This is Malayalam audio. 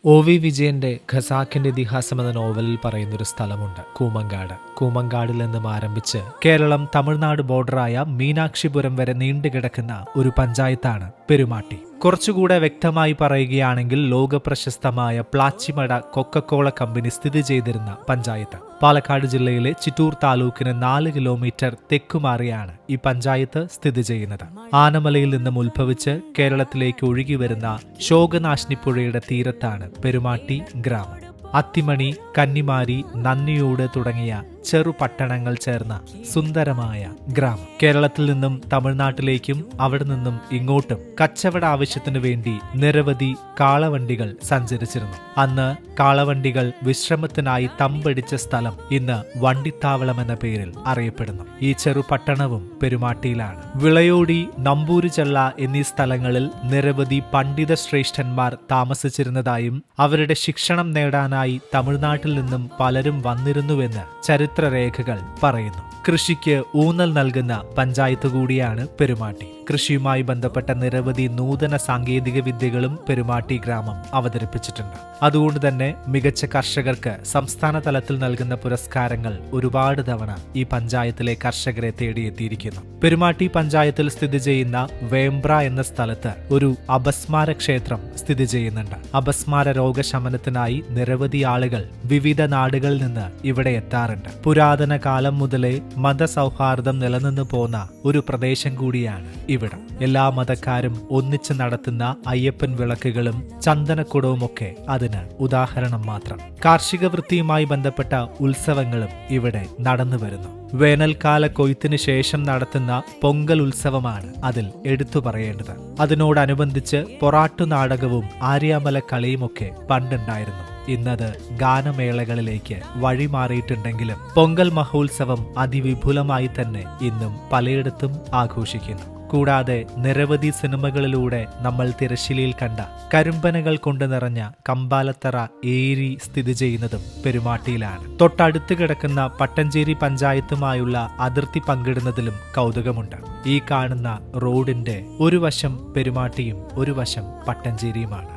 ഒ.വി. വിജയന്റെ ഖസാക്കിന്റെ ഇതിഹാസം എന്ന നോവലിൽ പറയുന്നൊരു സ്ഥലമുണ്ട്, കൂമങ്കാട്. കൂമങ്കാടിൽ നിന്നും ആരംഭിച്ച് കേരളം തമിഴ്നാട് ബോർഡറായ മീനാക്ഷിപുരം വരെ നീണ്ടുകിടക്കുന്ന ഒരു പഞ്ചായത്താണ് പെരുമാട്ടി. കുറച്ചുകൂടെ വ്യക്തമായി പറയുകയാണെങ്കിൽ ലോകപ്രശസ്തമായ പ്ലാച്ചിമട കൊക്കക്കോള കമ്പനി സ്ഥിതി ചെയ്തിരുന്ന പഞ്ചായത്ത്. പാലക്കാട് ജില്ലയിലെ ചിറ്റൂർ താലൂക്കിന് 4 കിലോമീറ്റർ തെക്കുമാറിയാണ് ഈ പഞ്ചായത്ത് സ്ഥിതി ചെയ്യുന്നത്. ആനമലയിൽ നിന്നും ഉത്ഭവിച്ച് കേരളത്തിലേക്ക് ഒഴുകിവരുന്ന ശോകനാശിനിപ്പുഴയുടെ തീരത്താണ് പെരുമാട്ടി ഗ്രാമം. അത്തിമണി, കന്നിമാരി, നന്ദിയോട് തുടങ്ങിയ ചെറുപട്ടണങ്ങൾ ചേർന്ന സുന്ദരമായ ഗ്രാമം. കേരളത്തിൽ നിന്നും തമിഴ്നാട്ടിലേക്കും അവിടെ നിന്നും ഇങ്ങോട്ടും കച്ചവട ആവശ്യത്തിനു വേണ്ടി നിരവധി കാളവണ്ടികൾ സഞ്ചരിച്ചിരുന്നു. അന്ന് കാളവണ്ടികൾ വിശ്രമത്തിനായി തമ്പടിച്ച സ്ഥലം ഇന്ന് വണ്ടിത്താവളം എന്ന പേരിൽ അറിയപ്പെടുന്നു. ഈ ചെറുപട്ടണവും പെരുമാട്ടിയിലാണ്. വിളയോടി, നമ്പൂരിചെള്ള എന്നീ സ്ഥലങ്ങളിൽ നിരവധി പണ്ഡിത ശ്രേഷ്ഠന്മാർ താമസിച്ചിരുന്നതായും അവരുടെ ശിക്ഷണം നേടാനായി തമിഴ്നാട്ടിൽ നിന്നും പലരും വന്നിരുന്നുവെന്ന് ചരിത്രരേഖകൾ പറയുന്നു. കൃഷിക്ക് ഊന്നൽ നൽകുന്ന പഞ്ചായത്ത് കൂടിയാണ് പെരുമാട്ടി. കൃഷിയുമായി ബന്ധപ്പെട്ട നിരവധി നൂതന സാങ്കേതിക വിദ്യകളും പെരുമാട്ടി ഗ്രാമം അവതരിപ്പിച്ചിട്ടുണ്ട്. അതുകൊണ്ട് തന്നെ മികച്ച കർഷകർക്ക് സംസ്ഥാന തലത്തിൽ നൽകുന്ന പുരസ്കാരങ്ങൾ ഒരുപാട് തവണ ഈ പഞ്ചായത്തിലെ കർഷകരെ തേടിയെത്തിയിരിക്കുന്നു. പെരുമാട്ടി പഞ്ചായത്തിൽ സ്ഥിതി ചെയ്യുന്ന വേമ്പ്ര എന്ന സ്ഥലത്ത് ഒരു അപസ്മാര ക്ഷേത്രം സ്ഥിതി ചെയ്യുന്നുണ്ട്. അപസ്മാര രോഗശമനത്തിനായി നിരവധി ആളുകൾ വിവിധ നാടുകളിൽ നിന്ന് ഇവിടെ എത്താറുണ്ട്. പുരാതന കാലം മുതലേ മതസൗഹാർദ്ദം നിലനിന്നു പോന്ന ഒരു പ്രദേശം കൂടിയാണ് ഇവിടം. എല്ലാ മതക്കാരും ഒന്നിച്ച് നടത്തുന്ന അയ്യപ്പൻ വിളക്കുകളും ചന്ദനക്കുടവുമൊക്കെ അതിന് ഉദാഹരണം മാത്രം. കാർഷിക വൃത്തിയുമായി ബന്ധപ്പെട്ട ഉത്സവങ്ങളും ഇവിടെ നടന്നു വരുന്നു. വേനൽക്കാല കൊയ്ത്തിന് ശേഷം നടത്തുന്ന പൊങ്കൽ ഉത്സവമാണ് അതിൽ എടുത്തു പറയേണ്ടത്. അതിനോടനുബന്ധിച്ച് പൊറാട്ടു നാടകവും ആര്യാമല കളിയുമൊക്കെ പണ്ടുണ്ടായിരുന്നു. ഇന്നത് ഗാനമേളകളിലേക്ക് വഴിമാറിയിട്ടുണ്ടെങ്കിലും പൊങ്കൽ മഹോത്സവം അതിവിപുലമായി തന്നെ ഇന്നും പലയിടത്തും ആഘോഷിക്കുന്നു. കൂടാതെ നിരവധി സിനിമകളിലൂടെ നമ്മൾ തിരശ്ശീലയിൽ കണ്ട കരിമ്പനകൾ കൊണ്ട് നിറഞ്ഞ കമ്പാലത്തറ ഏരി സ്ഥിതി ചെയ്യുന്നതും പെരുമാട്ടിയിലാണ്. തൊട്ടടുത്ത് കിടക്കുന്ന പട്ടഞ്ചേരി പഞ്ചായത്തുമായുള്ള അതിർത്തി പങ്കിടുന്നതിലും കൗതുകമുണ്ട്. ഈ കാണുന്ന റോഡിന്റെ ഒരു വശം പെരുമാട്ടിയും ഒരു വശം പട്ടഞ്ചേരിയുമാണ്.